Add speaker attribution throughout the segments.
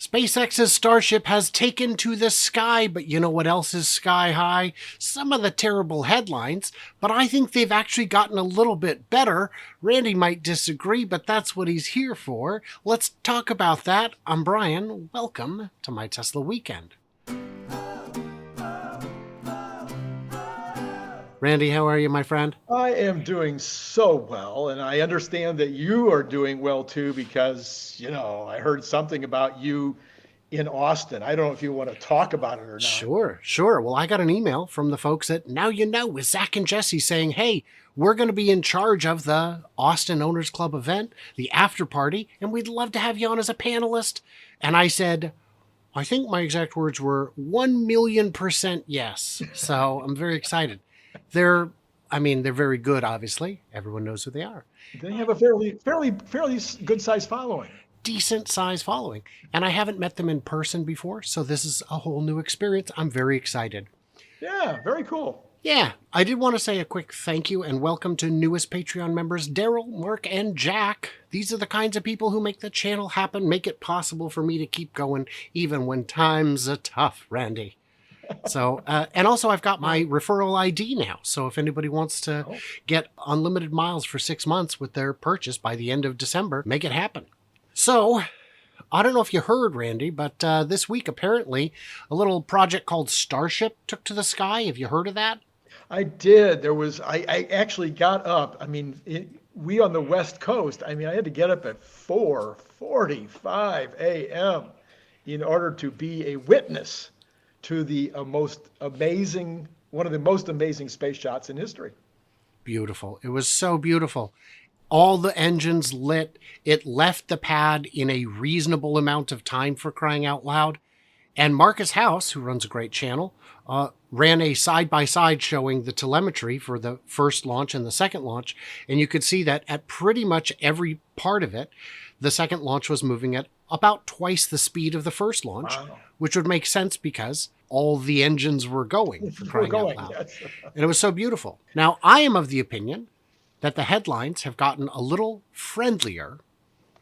Speaker 1: SpaceX's Starship has taken to the sky, but you know what else is sky high? Some of the terrible headlines, but I think they've actually gotten a little bit better. Randy might disagree, but that's what he's here for. Let's talk about that. I'm Brian. Welcome to my Tesla Weekend. Randy, how are you, my friend?
Speaker 2: I am doing so well, and I understand that you are doing well too because, I heard something about you in Austin. I don't know if you want to talk about it or not.
Speaker 1: Sure. Well, I got an email from the folks at Now You Know with Zach and Jesse saying, hey, we're going to be in charge of the Austin Owners Club event, the after party, and we'd love to have you on as a panelist. And I said, I think my exact words were 1,000,000% yes. So I'm very excited. They're very good, obviously. Everyone knows who they are.
Speaker 2: They have a fairly good sized following.
Speaker 1: Decent size following. And I haven't met them in person before, so this is a whole new experience. I'm very excited.
Speaker 2: Yeah, very cool.
Speaker 1: Yeah, I did want to say a quick thank you and welcome to newest Patreon members, Daryl, Mark, and Jack. These are the kinds of people who make the channel happen, make it possible for me to keep going, even when times are tough, Randy. So, and also I've got my referral ID now. So if anybody wants to get unlimited miles for 6 months with their purchase by the end of December, make it happen. So I don't know if you heard, Randy, but this week, apparently a little project called Starship took to the sky. Have you heard of that?
Speaker 2: I did. I actually got up. We on the West Coast, I had to get up at 4:45 a.m. in order to be a witness to the one of the most amazing space shots in history.
Speaker 1: Beautiful. It was so beautiful. All the engines lit. It left the pad in a reasonable amount of time, for crying out loud. And Marcus House, who runs a great channel, ran a side-by-side showing the telemetry for the first launch and the second launch. And you could see that at pretty much every part of it, the second launch was moving at about twice the speed of the first launch, which would make sense because all the engines were going, for crying out loud.
Speaker 2: Yes.
Speaker 1: And it was so beautiful. Now, I am of the opinion that the headlines have gotten a little friendlier.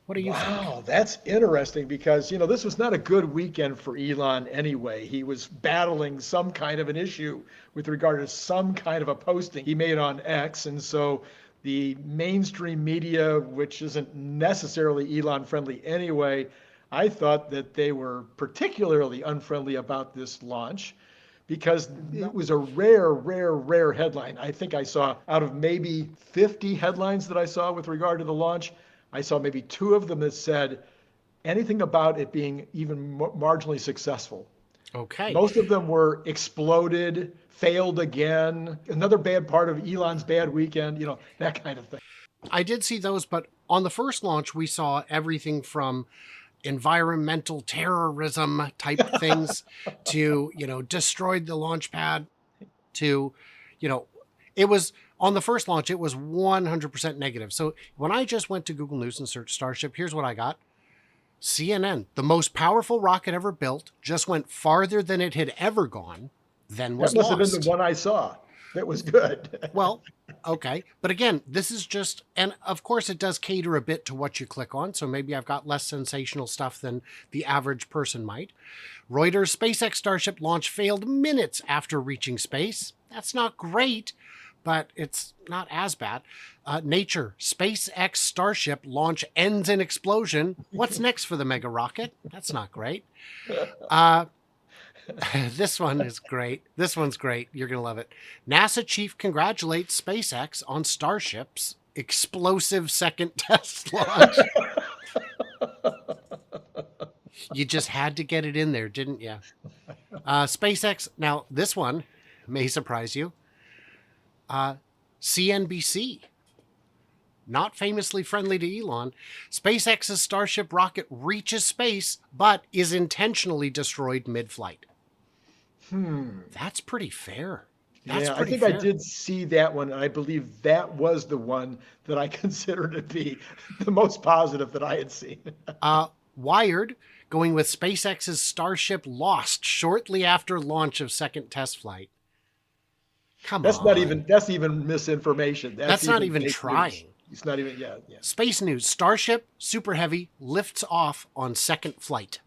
Speaker 1: What do you think?
Speaker 2: Wow, that's interesting because, this was not a good weekend for Elon anyway. He was battling some kind of an issue with regard to some kind of a posting he made on X. And so the mainstream media, which isn't necessarily Elon friendly anyway, I thought that they were particularly unfriendly about this launch because it was a rare headline. I think I saw out of maybe 50 headlines that I saw with regard to the launch, I saw maybe 2 of them that said anything about it being even marginally successful.
Speaker 1: Okay.
Speaker 2: Most of them were exploded, failed again, another bad part of Elon's bad weekend, that kind of thing.
Speaker 1: I did see those, but on the first launch, we saw everything from environmental terrorism type things to, destroyed the launch pad to, it was on the first launch, it was 100% negative. So when I just went to Google News and searched Starship, here's what I got. CNN, the most powerful rocket ever built, just went farther than it had ever gone, then was
Speaker 2: lost.
Speaker 1: That
Speaker 2: must have been the one I saw. That was good.
Speaker 1: Well, okay. But again, this is just, and of course it does cater a bit to what you click on. So maybe I've got less sensational stuff than the average person might. Reuters, SpaceX Starship launch failed minutes after reaching space. That's not great, but it's not as bad. Nature, SpaceX Starship launch ends in explosion. What's next for the mega rocket? That's not great. This one is great. This one's great. You're going to love it. NASA chief congratulates SpaceX on Starship's explosive second test launch. You just had to get it in there, didn't you? SpaceX. Now, this one may surprise you. CNBC, not famously friendly to Elon. SpaceX's Starship rocket reaches space, but is intentionally destroyed mid-flight. That's pretty fair.
Speaker 2: I think I did see that one, and I believe that was the one that I considered to be the most positive that I had seen.
Speaker 1: Wired, going with SpaceX's Starship lost shortly after launch of second test flight. Come
Speaker 2: That's
Speaker 1: on.
Speaker 2: That's even misinformation.
Speaker 1: That's not even trying.
Speaker 2: News. It's not even, yeah.
Speaker 1: Space news. Starship, Super Heavy, lifts off on second flight.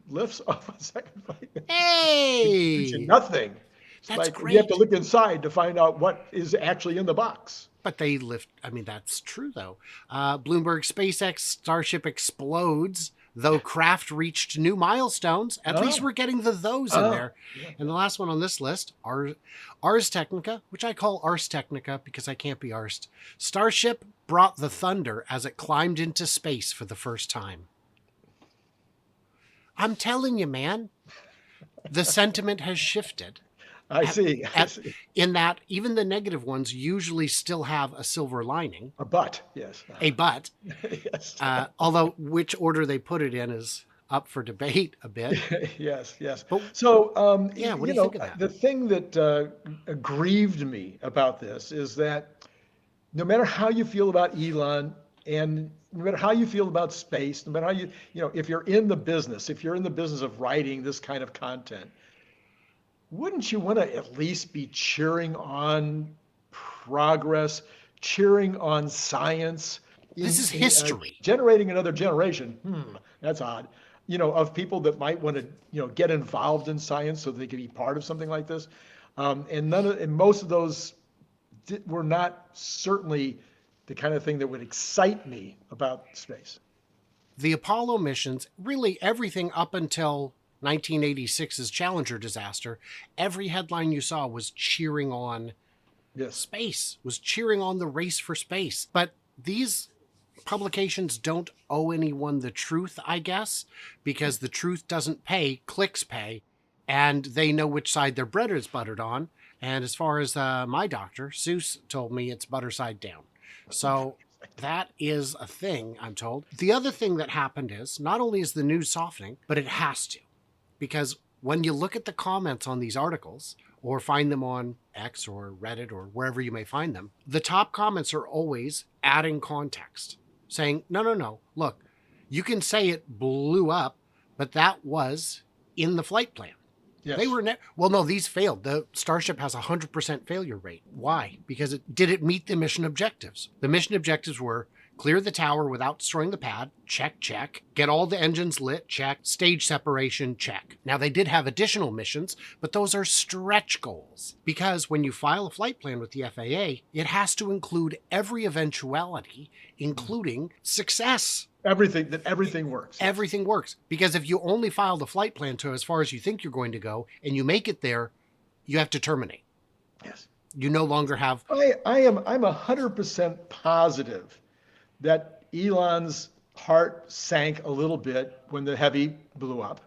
Speaker 2: Lifts off a second flight. Reaching
Speaker 1: Hey,
Speaker 2: nothing. It's
Speaker 1: that's
Speaker 2: like you have to
Speaker 1: great.
Speaker 2: look inside to find out what is actually in the box.
Speaker 1: But they lift, I mean, that's true though. Bloomberg SpaceX Starship explodes, though craft reached new milestones. At least
Speaker 2: Oh,
Speaker 1: we're getting the those in
Speaker 2: oh,
Speaker 1: there.
Speaker 2: yeah,
Speaker 1: And the last one on this list, Ars Technica, which I call Ars Technica because I can't be arsed. Starship brought the thunder as it climbed into space for the first time. I'm telling you, man, the sentiment has shifted.
Speaker 2: I
Speaker 1: At,
Speaker 2: see. I
Speaker 1: at,
Speaker 2: see.
Speaker 1: in that even the negative ones usually still have a silver lining,
Speaker 2: A butt, yes.
Speaker 1: a but.
Speaker 2: Yes.
Speaker 1: Although which order they put it in is up for debate a bit.
Speaker 2: Yes, yes.
Speaker 1: But
Speaker 2: So,
Speaker 1: yeah, what do you think of that?
Speaker 2: the thing that grieved me about this is that no matter how you feel about Elon and no matter how you feel about space, no matter how if you're in the business, if you're in the business of writing this kind of content, wouldn't you want to at least be cheering on progress, cheering on science,
Speaker 1: This is
Speaker 2: in
Speaker 1: history.
Speaker 2: generating another generation? That's odd. Of people that might want to, get involved in science so they can be part of something like this. And most of those were not certainly the kind of thing that would excite me about space.
Speaker 1: The Apollo missions, really everything up until 1986's Challenger disaster, every headline you saw was cheering on
Speaker 2: Yes.
Speaker 1: space, was cheering on the race for space. But these publications don't owe anyone the truth, I guess, because the truth doesn't pay, clicks pay, and they know which side their bread is buttered on. And as far as my doctor, Seuss, told me it's butter side down. So that is a thing, I'm told. The other thing that happened is not only is the news softening, but it has to. Because when you look at the comments on these articles, or find them on X or Reddit or wherever you may find them, the top comments are always adding context, saying, no, no, no, look, you can say it blew up, but that was in the flight plan.
Speaker 2: Yes.
Speaker 1: They were well, no, these failed. The Starship has a 100% failure rate. Why? Because did it meet the mission objectives? The mission objectives were clear the tower without destroying the pad, check, check. Get all the engines lit, check. Stage separation, check. Now, they did have additional missions, but those are stretch goals. Because when you file a flight plan with the FAA, it has to include every eventuality, including success.
Speaker 2: Everything works.
Speaker 1: Everything works. Because if you only file the flight plan to as far as you think you're going to go, and you make it there, you have to terminate.
Speaker 2: Yes.
Speaker 1: You no longer have.
Speaker 2: I'm 100% positive that Elon's heart sank a little bit when the Heavy blew up.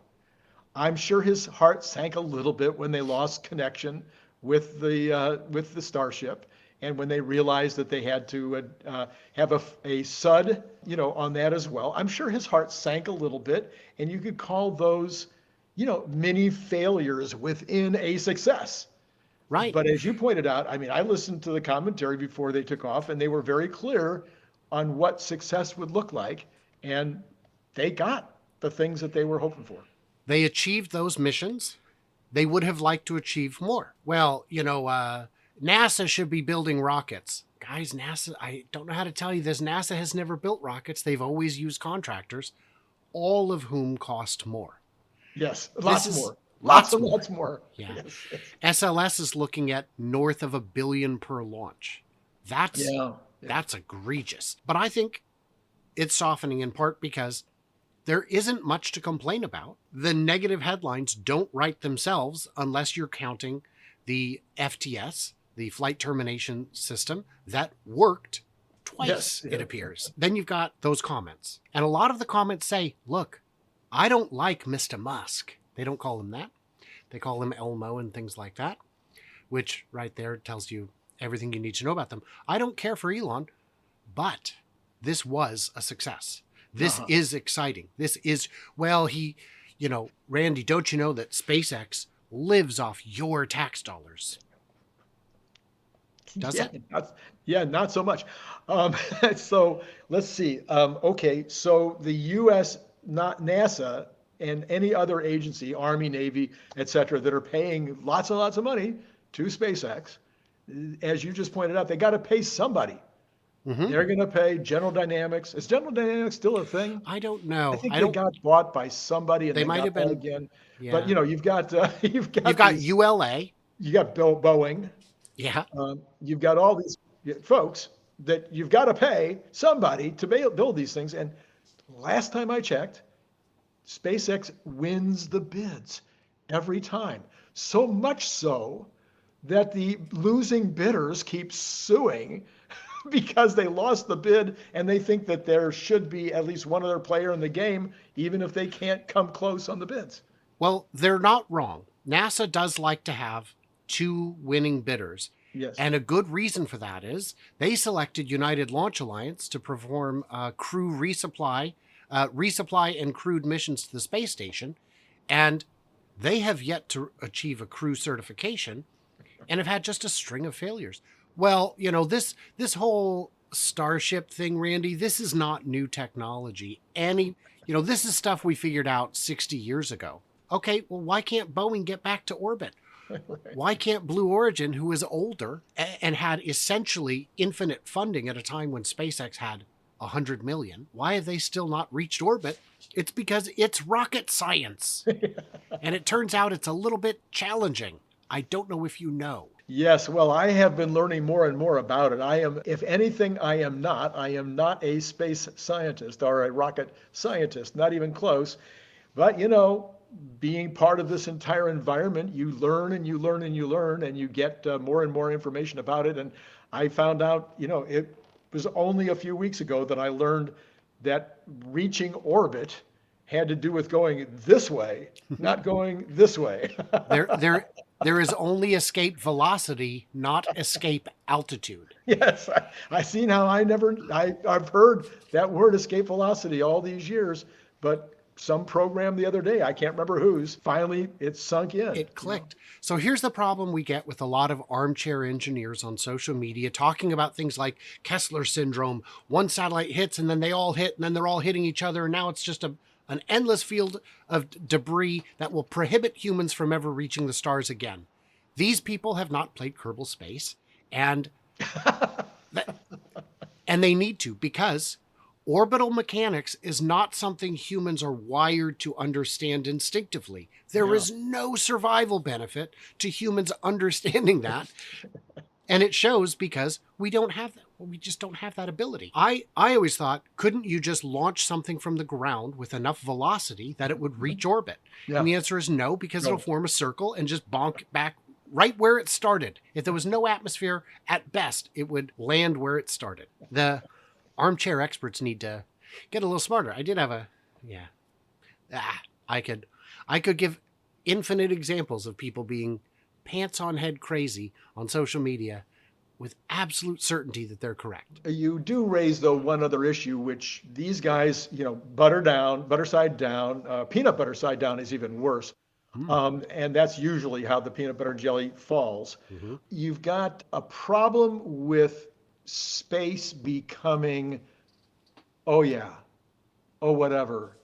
Speaker 2: I'm sure his heart sank a little bit when they lost connection with the Starship, and when they realized that they had to have a SUD, on that as well. I'm sure his heart sank a little bit, and you could call those, mini failures within a success.
Speaker 1: Right.
Speaker 2: But as you pointed out, I mean, I listened to the commentary before they took off, and they were very clear on what success would look like, and they got the things that they were hoping for.
Speaker 1: They achieved those missions. They would have liked to achieve more. Well, NASA should be building rockets. Guys, NASA, I don't know how to tell you this. NASA has never built rockets. They've always used contractors, all of whom cost more.
Speaker 2: Yes, lots more.
Speaker 1: Lots
Speaker 2: more.
Speaker 1: Yeah.
Speaker 2: Yes.
Speaker 1: SLS is looking at north of $1 billion per launch. That's egregious. But I think it's softening in part because there isn't much to complain about. The negative headlines don't write themselves unless you're counting the FTS, the flight termination system, that worked twice, it appears. Then you've got those comments. And a lot of the comments say, look, I don't like Mr. Musk. They don't call him that. They call him Elmo and things like that, which right there tells you everything you need to know about them. I don't care for Elon, but this was a success. This is exciting. This is, well, Randy, don't you know that SpaceX lives off your tax dollars? Does it?
Speaker 2: Not so much. So let's see. Okay, so the U.S., not NASA, and any other agency, Army, Navy, et cetera, that are paying lots and lots of money to SpaceX, as you just pointed out, they got to pay somebody.
Speaker 1: Hmm.
Speaker 2: They're going to pay General Dynamics. Is General Dynamics still a thing?
Speaker 1: I don't
Speaker 2: I
Speaker 1: know.
Speaker 2: think
Speaker 1: I
Speaker 2: they
Speaker 1: don't.
Speaker 2: got bought by somebody and
Speaker 1: They
Speaker 2: then
Speaker 1: might
Speaker 2: got
Speaker 1: have
Speaker 2: bought
Speaker 1: been.
Speaker 2: again. But
Speaker 1: Yeah.
Speaker 2: you've got you've
Speaker 1: You've
Speaker 2: got
Speaker 1: got
Speaker 2: these
Speaker 1: ULA.
Speaker 2: you got Boeing,
Speaker 1: Yeah.
Speaker 2: you've got all these folks that you've got to pay somebody to build these things. And last time I checked, SpaceX wins the bids every time. So much so that the losing bidders keep suing because they lost the bid and they think that there should be at least one other player in the game, even if they can't come close on the bids.
Speaker 1: Well, they're not wrong. NASA does like to have two winning bidders.
Speaker 2: Yes.
Speaker 1: And a good reason for that is they selected United Launch Alliance to perform crew resupply and crewed missions to the space station. And they have yet to achieve a crew certification and have had just a string of failures. Well, this whole Starship thing, Randy, this is not new technology. This is stuff we figured out 60 years ago. Okay, well, why can't Boeing get back to orbit?
Speaker 2: Right.
Speaker 1: Why can't Blue Origin, who is older and had essentially infinite funding at a time when SpaceX had 100 million, why have they still not reached orbit? It's because it's rocket science. And it turns out it's a little bit challenging. I don't know if you know.
Speaker 2: Yes, well, I have been learning more and more about it. If anything, I am not. I am not a space scientist or a rocket scientist, not even close. But, being part of this entire environment, you learn and you learn and you learn, and you get more and more information about it. And I found out, it was only a few weeks ago that I learned that reaching orbit had to do with going this way, not going this way.
Speaker 1: There, there, there is only escape velocity, not escape altitude.
Speaker 2: Yes, I seen how I've heard that word escape velocity all these years, but some program the other day, I can't remember whose, finally it sunk in.
Speaker 1: It clicked. So here's the problem we get with a lot of armchair engineers on social media talking about things like Kessler syndrome. One satellite hits and then they all hit and then they're all hitting each other. And now it's just an endless field of debris that will prohibit humans from ever reaching the stars again. These people have not played Kerbal Space, and and they need to, because orbital mechanics is not something humans are wired to understand instinctively. There
Speaker 2: Yeah.
Speaker 1: is no survival benefit to humans understanding that. And it shows because we don't have that. We just don't have that ability. I always thought, couldn't you just launch something from the ground with enough velocity that it would reach orbit?
Speaker 2: Yeah.
Speaker 1: And the answer is no, because
Speaker 2: No.
Speaker 1: it'll form a circle and just bonk back right where it started. If there was no atmosphere, at best, it would land where it started. The armchair experts need to get a little smarter. I did have I could give infinite examples of people being pants on head crazy on social media with absolute certainty that they're correct.
Speaker 2: You do raise, though, one other issue, which these guys, butter side down, peanut butter side down is even worse. And that's usually how the peanut butter jelly falls.
Speaker 1: Mm-hmm.
Speaker 2: You've got a problem with space becoming, oh yeah, oh whatever.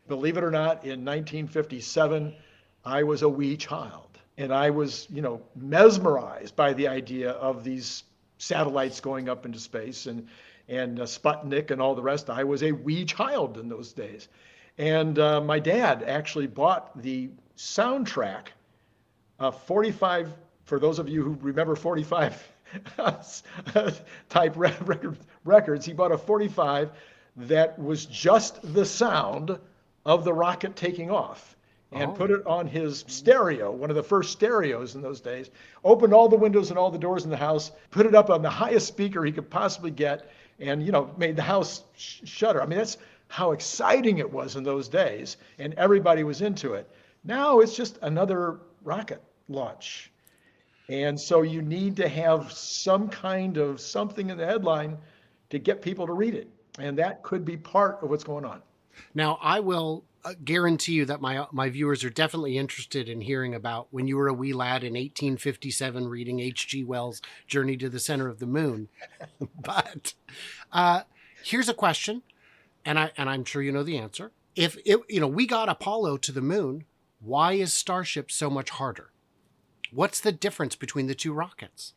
Speaker 2: Believe it or not, in 1957, I was a wee child. And I was, mesmerized by the idea of these satellites going up into space and Sputnik and all the rest. I was a wee child in those days. And my dad actually bought the soundtrack, 45, for those of you who remember 45 type records, he bought a 45 that was just the sound of the rocket taking off and put it on his stereo, one of the first stereos in those days, opened all the windows and all the doors in the house, put it up on the highest speaker he could possibly get, and, made the house shudder. I mean, that's how exciting it was in those days, and everybody was into it. Now it's just another rocket launch. And so you need to have some kind of something in the headline to get people to read it. And that could be part of what's going on.
Speaker 1: Now, I will guarantee you that my viewers are definitely interested in hearing about when you were a wee lad in 1857 reading H.G. Wells' Journey to the Center of the Moon. But here's a question, and I'm sure you know the answer. If we got Apollo to the moon, why is Starship so much harder? What's the difference between the two rockets?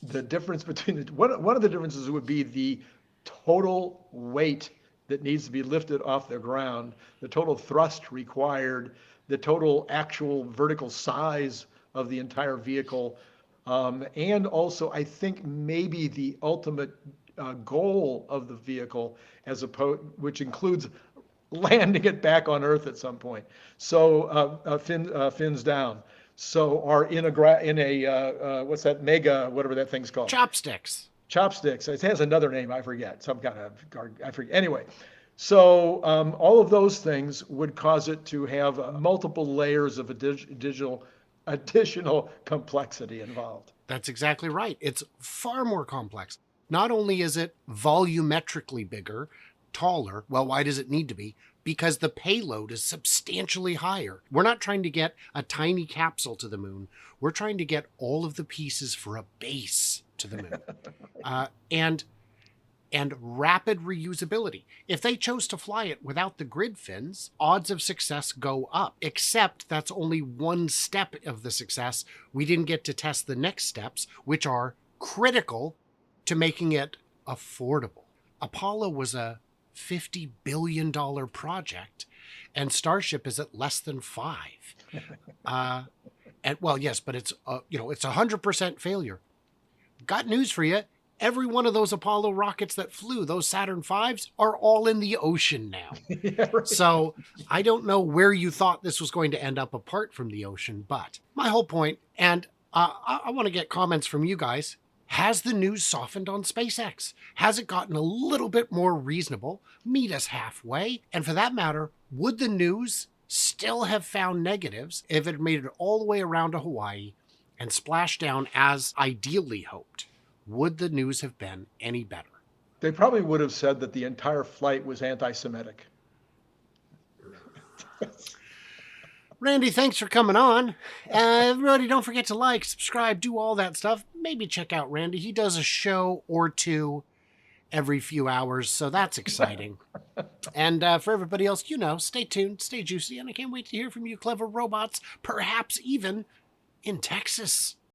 Speaker 2: the difference between one of the differences would be the total weight that needs to be lifted off the ground, the total thrust required, the total actual vertical size of the entire vehicle, and also I think maybe the ultimate goal of the vehicle, as opposed, which includes landing it back on Earth at some point. So fins down. So are in a what's that mega whatever that thing's called?
Speaker 1: Chopsticks.
Speaker 2: Chopsticks. It has another name. I forget. Some kind of I forget. Anyway, so all of those things would cause it to have multiple layers of additional complexity involved.
Speaker 1: That's exactly right. It's far more complex. Not only is it volumetrically bigger, taller, well, why does it need to be? Because the payload is substantially higher. We're not trying to get a tiny capsule to the moon. We're trying to get all of the pieces for a base to the moon. And rapid reusability. If they chose to fly it without the grid fins, odds of success go up, except that's only one step of the success. We didn't get to test the next steps, which are critical to making it affordable. Apollo was a $50 billion project, and Starship is at less than 5. And well, yes, but it's it's 100% failure. Got news for you. Every one of those Apollo rockets that flew, those Saturn V's, are all in the ocean now.
Speaker 2: Yeah, right.
Speaker 1: So I don't know where you thought this was going to end up apart from the ocean, but my whole point, and I want to get comments from you guys, has the news softened on SpaceX? Has it gotten a little bit more reasonable? Meet us halfway. And for that matter, would the news still have found negatives if it made it all the way around to Hawaii and splashed down as ideally hoped? Would the news have been any better?
Speaker 2: They probably would have said that the entire flight was anti-Semitic.
Speaker 1: Randy, thanks for coming on. Everybody, don't forget to like, subscribe, do all that stuff. Maybe check out Randy. He does a show or two every few hours, so that's exciting. And for everybody else, stay tuned, stay juicy, and I can't wait to hear from you clever robots, perhaps even in Texas.